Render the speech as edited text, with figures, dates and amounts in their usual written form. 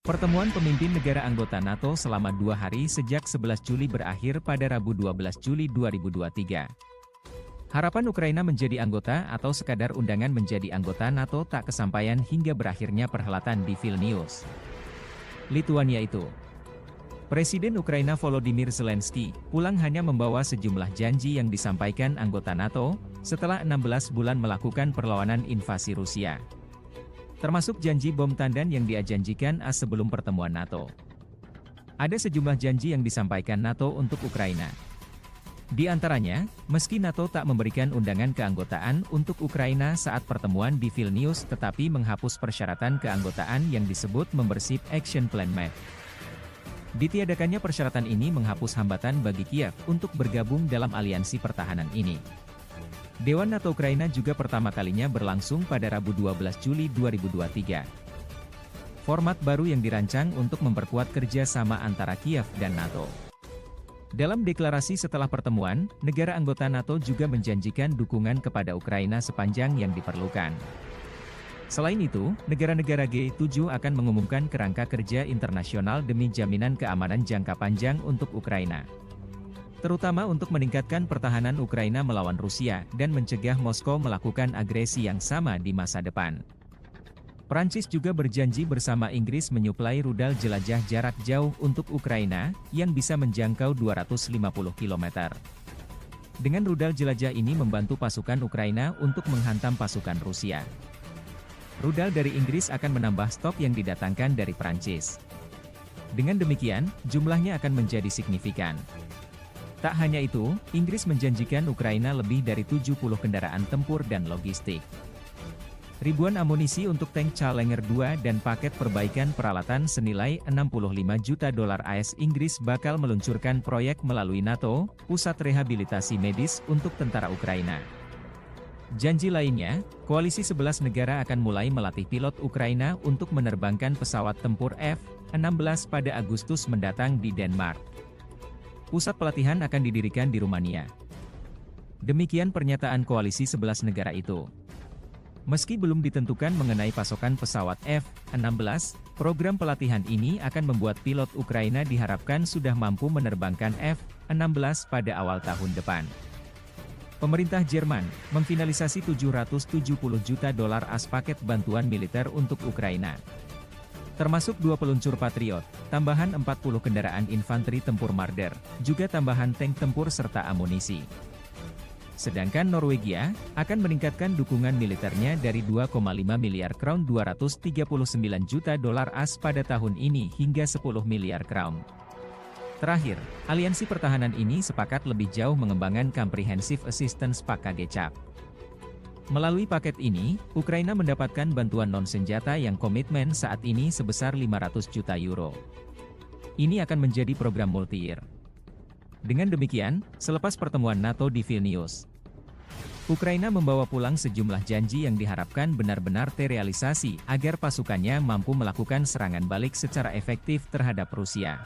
Pertemuan pemimpin negara anggota NATO selama 2 hari sejak 11 Juli berakhir pada Rabu 12 Juli 2023. Harapan Ukraina menjadi anggota atau sekadar undangan menjadi anggota NATO tak kesampaian hingga berakhirnya perhelatan di Vilnius, Lituania itu. Presiden Ukraina Volodymyr Zelensky pulang hanya membawa sejumlah janji yang disampaikan anggota NATO setelah 16 bulan melakukan perlawanan invasi Rusia. Termasuk janji bom tandan yang dijanjikan sebelum pertemuan NATO. Ada sejumlah janji yang disampaikan NATO untuk Ukraina. Di antaranya, meski NATO tak memberikan undangan keanggotaan untuk Ukraina saat pertemuan di Vilnius tetapi menghapus persyaratan keanggotaan yang disebut Membership Action Plan MAP. Ditiadakannya persyaratan ini menghapus hambatan bagi Kiev untuk bergabung dalam aliansi pertahanan ini. Dewan NATO Ukraina juga pertama kalinya berlangsung pada Rabu 12 Juli 2023. Format baru yang dirancang untuk memperkuat kerjasama antara Kiev dan NATO. Dalam deklarasi setelah pertemuan, negara anggota NATO juga menjanjikan dukungan kepada Ukraina sepanjang yang diperlukan. Selain itu, negara-negara G7 akan mengumumkan kerangka kerja internasional demi jaminan keamanan jangka panjang untuk Ukraina. Terutama untuk meningkatkan pertahanan Ukraina melawan Rusia dan mencegah Moskow melakukan agresi yang sama di masa depan. Prancis juga berjanji bersama Inggris menyuplai rudal jelajah jarak jauh untuk Ukraina, yang bisa menjangkau 250 km. Dengan rudal jelajah ini membantu pasukan Ukraina untuk menghantam pasukan Rusia. Rudal dari Inggris akan menambah stok yang didatangkan dari Prancis. Dengan demikian, jumlahnya akan menjadi signifikan. Tak hanya itu, Inggris menjanjikan Ukraina lebih dari 70 kendaraan tempur dan logistik. Ribuan amunisi untuk tank Challenger 2 dan paket perbaikan peralatan senilai $65 juta AS. Inggris bakal meluncurkan proyek melalui NATO, Pusat Rehabilitasi Medis untuk tentara Ukraina. Janji lainnya, koalisi 11 negara akan mulai melatih pilot Ukraina untuk menerbangkan pesawat tempur F-16 pada Agustus mendatang di Denmark. Pusat pelatihan akan didirikan di Rumania. Demikian pernyataan koalisi 11 negara itu. Meski belum ditentukan mengenai pasokan pesawat F-16, program pelatihan ini akan membuat pilot Ukraina diharapkan sudah mampu menerbangkan F-16 pada awal tahun depan. Pemerintah Jerman memfinalisasi $770 juta AS paket bantuan militer untuk Ukraina. Termasuk 2 peluncur Patriot, tambahan 40 kendaraan infanteri tempur Marder, juga tambahan tank tempur serta amunisi. Sedangkan Norwegia akan meningkatkan dukungan militernya dari 2,5 miliar crown $239 juta AS pada tahun ini hingga 10 miliar crown. Terakhir, aliansi pertahanan ini sepakat lebih jauh mengembangkan Comprehensive Assistance (KGCAP). Melalui paket ini, Ukraina mendapatkan bantuan non-senjata yang komitmen saat ini sebesar €500 juta. Ini akan menjadi program multi-year. Dengan demikian, selepas pertemuan NATO di Vilnius, Ukraina membawa pulang sejumlah janji yang diharapkan benar-benar terrealisasi agar pasukannya mampu melakukan serangan balik secara efektif terhadap Rusia.